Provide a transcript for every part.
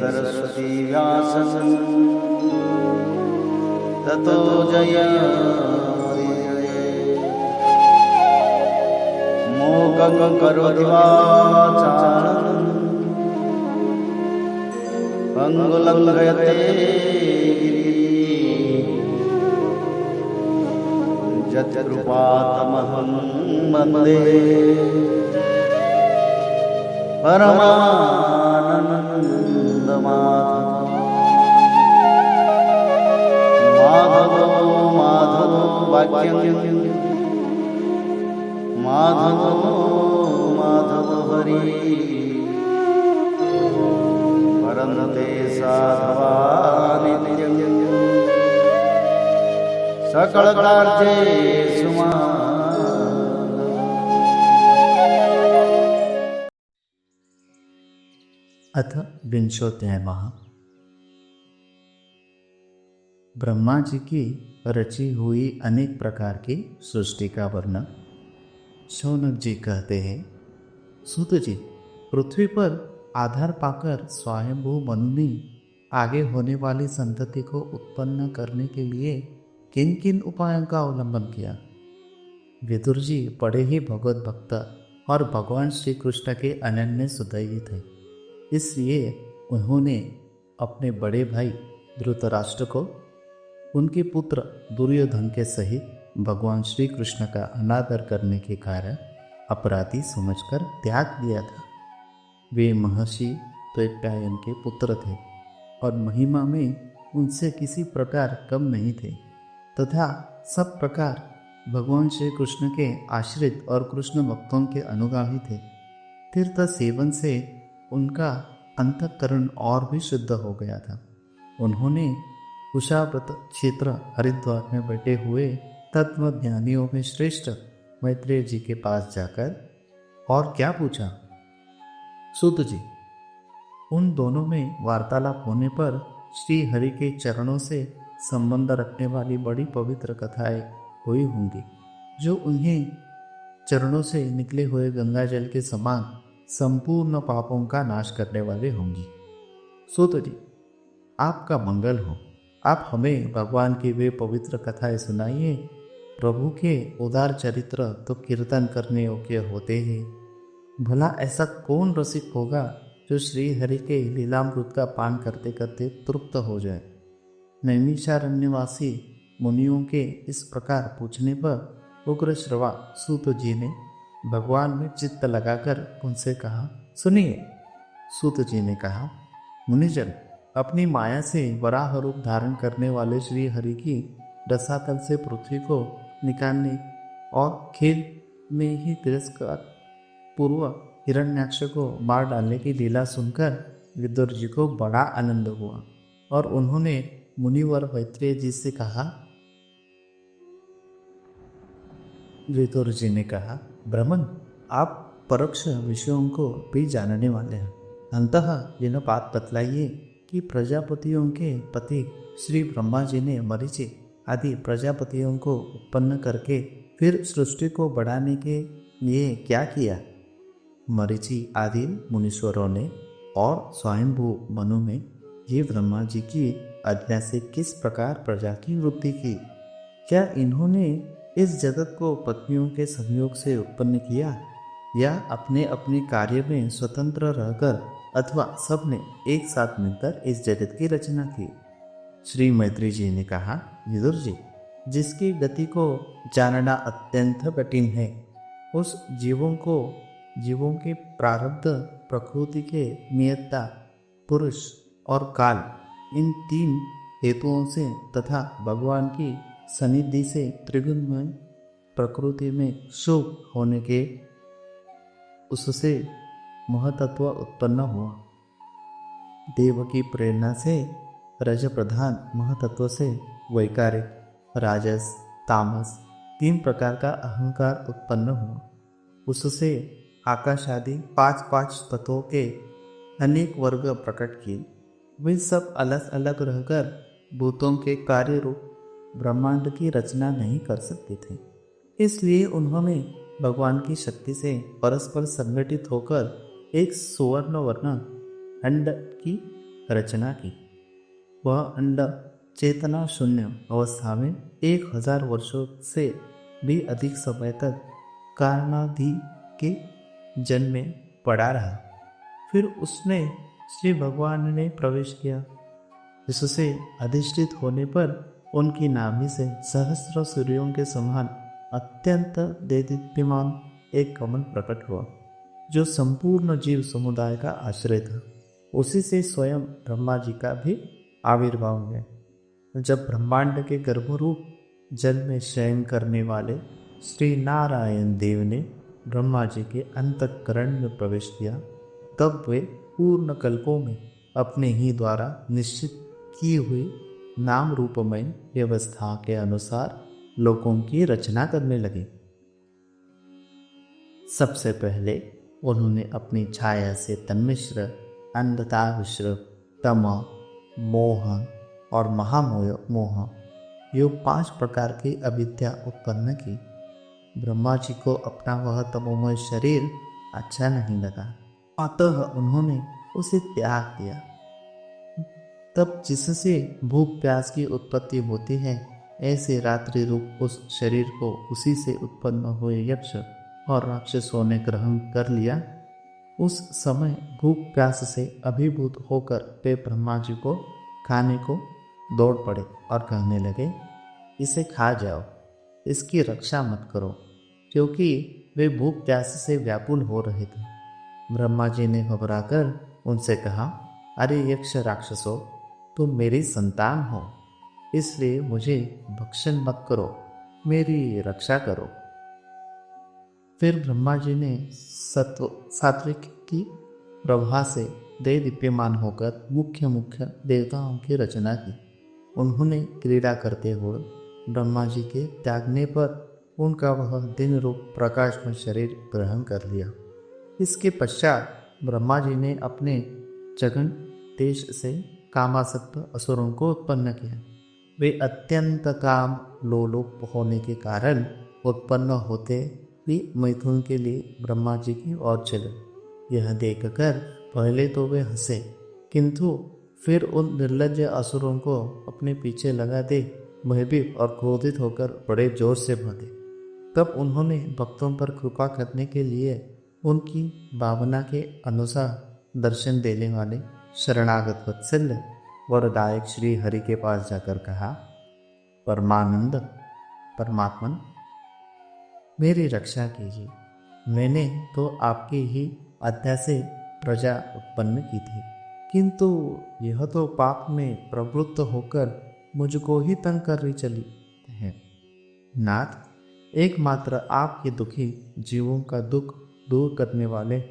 सरस्वती व्यासं ततो मूकं करोति वाचालं पंगुलंघयते यत्कृपातमहं वन्दे परमानन्दमाधवो माधवो वाक्यं माधवो हरि परन्ते साधवा नित्यं सकलकार्येषु अथ विंशोऽध्यायः। ब्रह्मा जी की रची हुई अनेक प्रकार की सृष्टि का वर्णन। शौनक जी कहते हैं, सूत जी, पृथ्वी पर आधार पाकर स्वयंभू मनु ने आगे होने वाली संतति को उत्पन्न करने के लिए किन किन उपायों का अवलंबन किया। विदुर जी बड़े ही भगवत भक्त और भगवान श्री कृष्ण के अनन्य सुदयी थे। इसलिए उन्होंने अपने बड़े भाई धृतराष्ट्र को उनके पुत्र दुर्योधन के सहित भगवान श्री कृष्ण का अनादर करने के कारण अपराधी समझकर त्याग दिया था। वे महर्षि द्वैपायन के पुत्र थे और महिमा में उनसे किसी प्रकार कम नहीं थे तथा सब प्रकार भगवान श्री कृष्ण के आश्रित और कृष्ण भक्तों के अनुगामी थे। तीर्थ सेवन से उनका अंतःकरण और भी शुद्ध हो गया था। उन्होंने कुशाव्रत क्षेत्र हरिद्वार में बैठे हुए तत्वज्ञानियों में श्रेष्ठ मैत्रेय जी के पास जाकर और क्या पूछा। सूत जी, उन दोनों में वार्तालाप होने पर श्री हरि के चरणों से संबंध रखने वाली बड़ी पवित्र कथाएं हुई होंगी, जो उन्हें चरणों से निकले हुए गंगा जल के समान संपूर्ण पापों का नाश करने वाले होंगी। सूत जी, आपका मंगल हो। आप हमें भगवान की वे पवित्र कथाएं सुनाइए। प्रभु के उदार चरित्र तो कीर्तन करने योग्य होते हैं। भला ऐसा कौन रसिक होगा जो श्री हरि के लीलामृत का पान करते करते तृप्त हो जाए। नैमिषारण्यवासी मुनियों के इस प्रकार पूछने पर उग्रश्रवा सूत जी ने भगवान में चित्त लगाकर उनसे कहा, सुनिए। सूत जी ने कहा, मुनिजन, अपनी माया से वराह रूप धारण करने वाले श्री हरि की रसातल से पृथ्वी को निकालने और खेल में ही तिरस्कार पूर्व हिरण्याक्ष को मार डालने की लीला सुनकर विदुर जी को बड़ा आनंद हुआ और उन्होंने मुनिवर मैत्रेय जी से कहा। विदुर जी ने कहा, ब्राह्मण, आप परोक्ष विषयों को भी जानने वाले हैं। अंतः यह बात बतलाइए कि प्रजापतियों के पति श्री ब्रह्मा जी ने मरीचि आदि प्रजापतियों को उत्पन्न करके फिर सृष्टि को बढ़ाने के लिए क्या किया। मरीचि आदि मुनीश्वरों ने और स्वयंभू मनु ने ये ब्रह्मा जी की आज्ञा से किस प्रकार प्रजा की वृद्धि की। क्या इन्होंने इस जगत को पत्नियों के संयोग से उत्पन्न किया या अपने अपने कार्य में स्वतंत्र रहकर अथवा सबने एक साथ मिलकर इस जगत की रचना की। श्री मैत्री जी ने कहा, विदुर जी, जिसकी गति को जानना अत्यंत कठिन है, उस जीवों के प्रारब्ध, प्रकृति के नियतता, पुरुष और काल, इन तीन हेतुओं से तथा भगवान की सनिधि से त्रिगुणमय प्रकृति में शुभ होने के उससे महतत्व उत्पन्न हुआ। देव की प्रेरणा से रज प्रधान महतत्व से वैकारिक, राजस, तामस तीन प्रकार का अहंकार उत्पन्न हुआ। उससे आकाश आदि पांच तत्वों के अनेक वर्ग प्रकट किए। वे सब अलग अलग रहकर भूतों के कार्य रूप ब्रह्मांड की रचना नहीं कर सकते थे। इसलिए उन्होंने भगवान की शक्ति से परस्पर संगठित होकर एक सुवर्ण वर्ण अंड की रचना की। वह अंड चेतना शून्य अवस्था में 1000 वर्षों से भी अधिक समय तक कारणादि के जन्म में पड़ा रहा। फिर उसने श्री भगवान ने प्रवेश किया, जिससे अधिष्ठित होने पर उनकी नाभि से सहस्र सूर्यों के समान अत्यंत देदीप्यमान एक कमल प्रकट हुआ, जो संपूर्ण जीव समुदाय का आश्रय था। उसी से स्वयं ब्रह्मा जी का भी आविर्भाव हुआ। जब ब्रह्मांड के गर्भरूप जल में शयन करने वाले श्री नारायण देव ने ब्रह्मा जी के अंतःकरण में प्रवेश किया, तब वे पूर्ण कल्पों में अपने ही द्वारा निश्चित की हुई नाम रूपमय व्यवस्था के अनुसार लोकों की रचना करने लगे। सबसे पहले उन्होंने अपनी छाया से तन्मिश्र, अंधता मिश्र, तम, मोह और महामोह ये 5 प्रकार की अविद्या उत्पन्न की। ब्रह्मा जी को अपना वह तमोमय शरीर अच्छा नहीं लगा, अतः उन्होंने उसे त्याग दिया। तब जिससे भूख प्यास की उत्पत्ति होती है, ऐसे रात्रि रूप उस शरीर को उसी से उत्पन्न हुए यक्ष और राक्षसों ने ग्रहण कर लिया। उस समय भूख प्यास से अभिभूत होकर वे ब्रह्मा जी को खाने को दौड़ पड़े और कहने लगे, इसे खा जाओ, इसकी रक्षा मत करो, क्योंकि वे भूख प्यास से व्याकुल हो रहे थे। ब्रह्मा जी ने घबराकर उनसे कहा, अरे यक्ष राक्षसों, तुम मेरी संतान हो, इसलिए मुझे भक्षण मत करो, मेरी रक्षा करो। फिर ब्रह्मा जी ने सात्विक की प्रभा से देदीप्यमान होकर मुख्य देवताओं की रचना की। उन्होंने क्रीड़ा करते हुए ब्रह्मा जी के त्यागने पर उनका वह दिन रूप प्रकाशमय शरीर ग्रहण कर लिया। इसके पश्चात ब्रह्मा जी ने अपने जगन देश से कामासक्त असुरों को उत्पन्न किया। वे अत्यंत काम लोलुप होने के कारण उत्पन्न होते भी मैथुन के लिए ब्रह्मा जी की ओर चले। यह देखकर पहले तो वे हंसे, किंतु फिर उन निर्लज्ज असुरों को अपने पीछे लगा दे भयभीत और क्रोधित होकर बड़े जोर से भागे। तब उन्होंने भक्तों पर कृपा करने के लिए उनकी भावना के अनुसार दर्शन देने वाले शरणागत वत्सल्य वरदायक श्री हरि के पास जाकर कहा, परमानंद परमात्मन, मेरी रक्षा कीजिए। मैंने तो आपकी ही आज्ञा से प्रजा उत्पन्न की थी, किंतु यह तो पाप में प्रवृत्त होकर मुझको ही तंग कर रही चली है। नाथ, एकमात्र आपके दुखी जीवों का दुख दूर करने वाले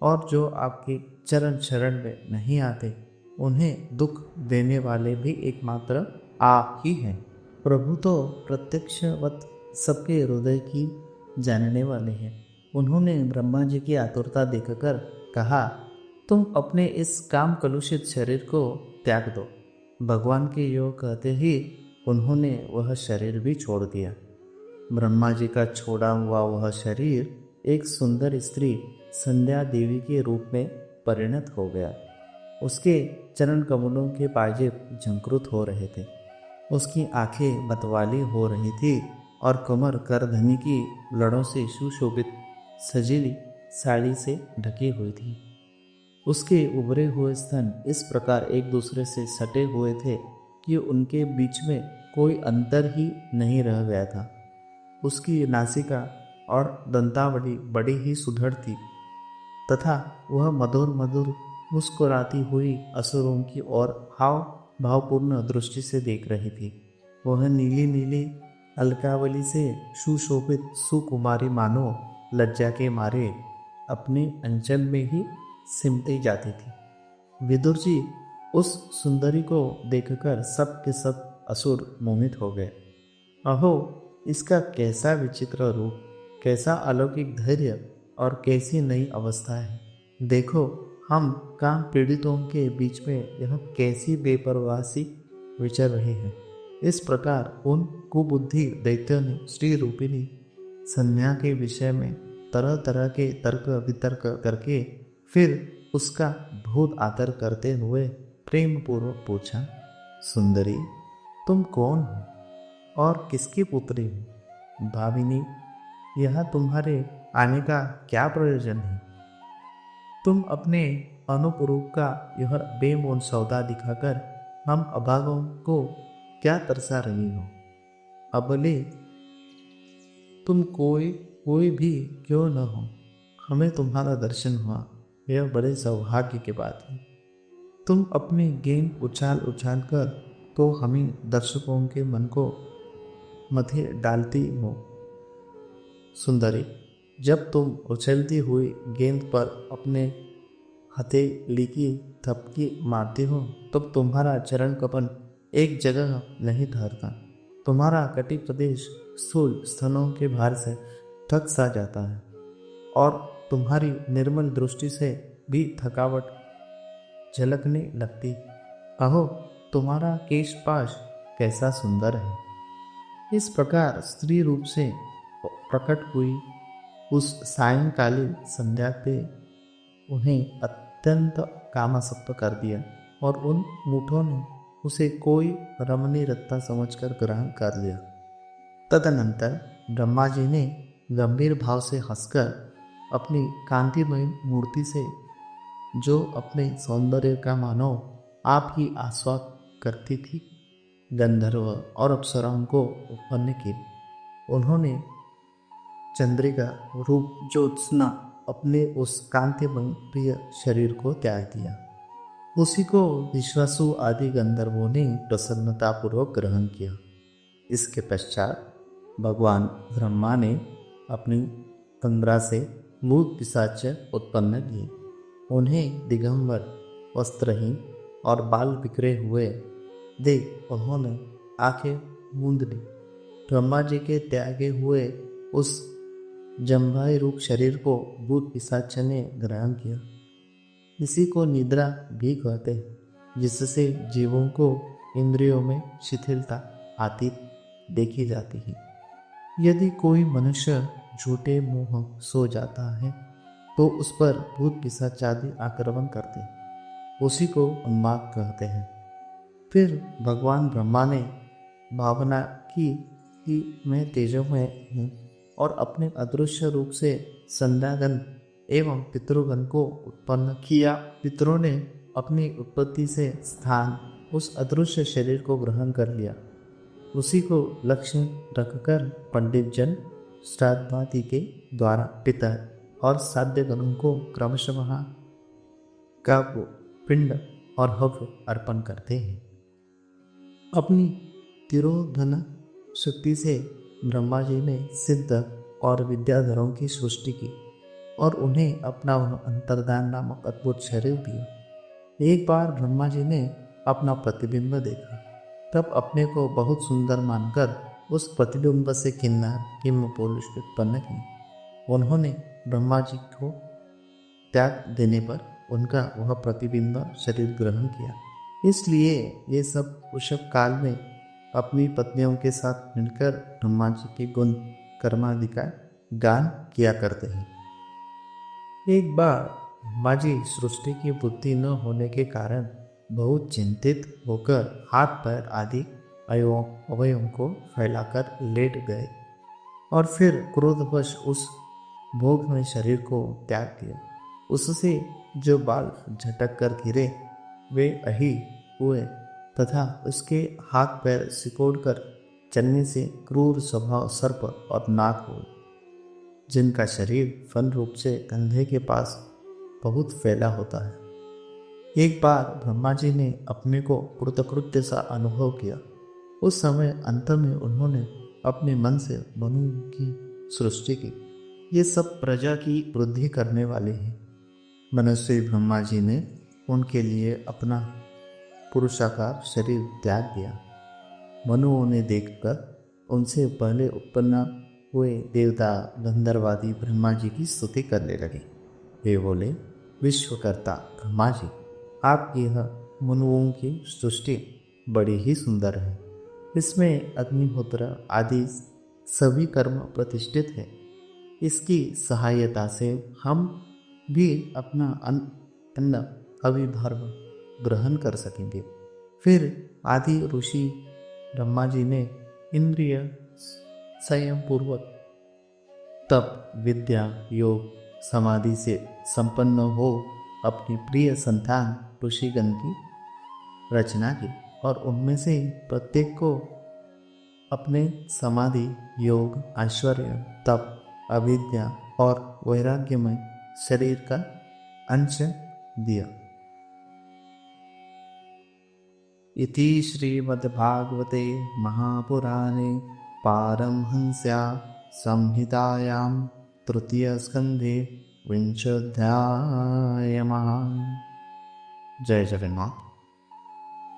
और जो आपके चरण शरण में नहीं आते, उन्हें दुख देने वाले भी एकमात्र आप ही हैं। प्रभु तो प्रत्यक्षवत सबके हृदय की जानने वाले हैं। उन्होंने ब्रह्मा जी की आतुरता देखकर कहा, तुम अपने इस काम कलुषित शरीर को त्याग दो। भगवान के योग कहते ही उन्होंने वह शरीर भी छोड़ दिया। ब्रह्मा जी का छोड़ा हुआ वह शरीर एक सुंदर स्त्री संध्या देवी के रूप में परिणत हो गया। उसके चरण कमलों के पाजेब झंकृत हो रहे थे, उसकी आंखें मतवाली हो रही थी और कमर करधनी की लड़ों से सुशोभित सजीली साड़ी से ढकी हुई थी। उसके उभरे हुए स्तन इस प्रकार एक दूसरे से सटे हुए थे कि उनके बीच में कोई अंतर ही नहीं रह गया था। उसकी नासिका और दंतावली बड़ी ही सुदृढ़ थी तथा वह मधुर मधुर मुस्कुराती हुई असुरों की ओर हाव भावपूर्ण दृष्टि से देख रही थी। वह नीली नीली अलकावली से सुशोभित सुकुमारी मानो लज्जा के मारे अपने अंचल में ही सिमटी जाती थी। विदुर जी उस सुंदरी को देखकर सब के सब असुर मोहित हो गए। अहो, इसका कैसा विचित्र रूप, कैसा अलौकिक धैर्य और कैसी नई अवस्था है। देखो, हम काम पीड़ितों के बीच में यह कैसी बेपरवाही विचर रहे हैं। इस प्रकार उन कुबुद्धि दैत्यों ने श्री रूपिणी संध्या के विषय में तरह तरह के तर्क वितर्क करके फिर उसका बहुत आदर करते हुए प्रेम पूर्वक पूछा, सुंदरी, तुम कौन हो और किसकी पुत्री हो? भाविनी, यह तुम्हारे आने का क्या प्रयोजन है? तुम अपने अनुपुरूप का यह बेमोल सौदा दिखाकर हम अभागों को क्या तरसा रही हो? अबले तुम कोई कोई भी क्यों न हो, हमें तुम्हारा दर्शन हुआ, यह बड़े सौभाग्य की बात है। तुम अपने गेंद उछाल उछाल कर तो हमें दर्शकों के मन को मथे डालती हो। सुंदरी, जब तुम उछलती हुई गेंद पर अपने हथेली की थपकी मारती हो तब तुम्हारा चरण कपन एक जगह नहीं ठहरता। तुम्हारा कटी प्रदेश स्थूल स्तनों के भार से थक सा जाता है और तुम्हारी निर्मल दृष्टि से भी थकावट झलकने लगती। अहो, तुम्हारा केशपाश कैसा सुंदर है। इस प्रकार स्त्री रूप से प्रकट हुई उस सायंकालीन संध्या पे उन्हें अत्यंत कामासक्त कर दिया और उन मूठों ने उसे कोई रमणीय रत्ता समझकर ग्रहण कर लिया। तदनंतर ब्रह्मा जी ने गंभीर भाव से हंसकर अपनी कांतिमय मूर्ति से, जो अपने सौंदर्य का मानव आप ही आस्वाद करती थी, गंधर्व और अप्सराओं को उत्पन्न की। उन्होंने चंद्रिका रूप ज्योत्सना अपने उस कांतिमय प्रिय शरीर को त्याग दिया। उसी को विश्वासु आदि गंधर्वों ने प्रसन्नतापूर्वक ग्रहण किया। इसके पश्चात भगवान ब्रह्मा ने अपनी तंद्रा से भूत पिशाच उत्पन्न किए। उन्हें दिगंबर, वस्त्रहीन और बाल बिखरे हुए देख उन्होंने आंखें मूंद ली। ब्रह्मा जी के त्यागे हुए उस जम्भाई रूप शरीर को भूत पिशाच ने ग्रहण किया। इसी को निद्रा भी कहते हैं, जिससे जीवों को इंद्रियों में शिथिलता आती देखी जाती है। यदि कोई मनुष्य झूठे मोह सो जाता है तो उस पर भूत पिशाच आदि आक्रमण करते हैं। उसी को उन्माद कहते हैं। फिर भगवान ब्रह्मा ने भावना की कि मैं तेजोमय हूँ और अपने अदृश्य रूप से संध्यागन एवं पितृगण को उत्पन्न किया। पितरों ने अपनी उत्पत्ति से स्थान उस अदृश्य शरीर को ग्रहण कर लिया। उसी को लक्ष्य रखकर पंडित जन श्राद्धादि के द्वारा पिता और साध्य गणों को क्रमशः का पिंड और हव्य अर्पण करते हैं। अपनी तिरोधन शक्ति से ब्रह्मा जी ने सिद्ध और विद्याधरों की सृष्टि की और उन्हें अपना अंतर्दान नामक अद्भुत शरीर दिया। एक बार ब्रह्मा जी ने अपना प्रतिबिंब देखा, तब अपने को बहुत सुंदर मानकर उस प्रतिबिंब से किन्नर किम पुरुष उत्पन्न किए। उन्होंने ब्रह्मा जी को त्याग देने पर उनका वह प्रतिबिंब शरीर ग्रहण किया। इसलिए ये सब उस काल में अपनी पत्नियों के साथ मिलकर ब्रह्मा जी के गुण कर्मादि का गान किया करते हैं। एक बार ब्रह्मा जी सृष्टि की बुद्धि न होने के कारण बहुत चिंतित होकर हाथ पैर आदि अवयवों को फैलाकर लेट गए और फिर क्रोधवश उस भोगमय शरीर को त्याग दिया। उससे जो बाल झटक कर गिरे वे अही हुए तथा उसके हाथ पैर सिकोड़कर चलने से क्रूर स्वभाव सर्प और नाग हुए, जिनका शरीर फल रूप से कंधे के पास बहुत फैला होता है। एक बार ब्रह्मा जी ने अपने को कृतकृत्य सा अनुभव किया। उस समय अंत में उन्होंने अपने मन से मनु की सृष्टि की। ये सब प्रजा की वृद्धि करने वाले हैं। मनुष्य ब्रह्मा जी ने उनके लिए अपना पुरुषाकार शरीर त्याग दिया। मनुओं ने देखकर उनसे पहले उत्पन्न हुए देवता गंधर्वादी ब्रह्मा जी की स्तुति करने लगे। वे बोले, विश्वकर्ता ब्रह्मा जी, आपकी यह मनुओं की सृष्टि बड़ी ही सुंदर है। इसमें अग्निहोत्र आदि सभी कर्म प्रतिष्ठित है। इसकी सहायता से हम भी अपना अन्न अभिभर्व ग्रहण कर सकेंगे। फिर आदि ऋषि ब्रह्मा जी ने इंद्रिय संयम पूर्वक तप, विद्या, योग, समाधि से संपन्न हो अपनी प्रिय संतान ऋषिगण की रचना की और उनमें से प्रत्येक को अपने समाधि, योग, ऐश्वर्य, तप, अविद्या और वैराग्यमय शरीर का अंश दिया। इति श्रीमद्भागवते महापुराणे पारमहंस्या संहितायां तृतीयस्कन्धे विंशोऽध्यायः। जय जगन्नाथ।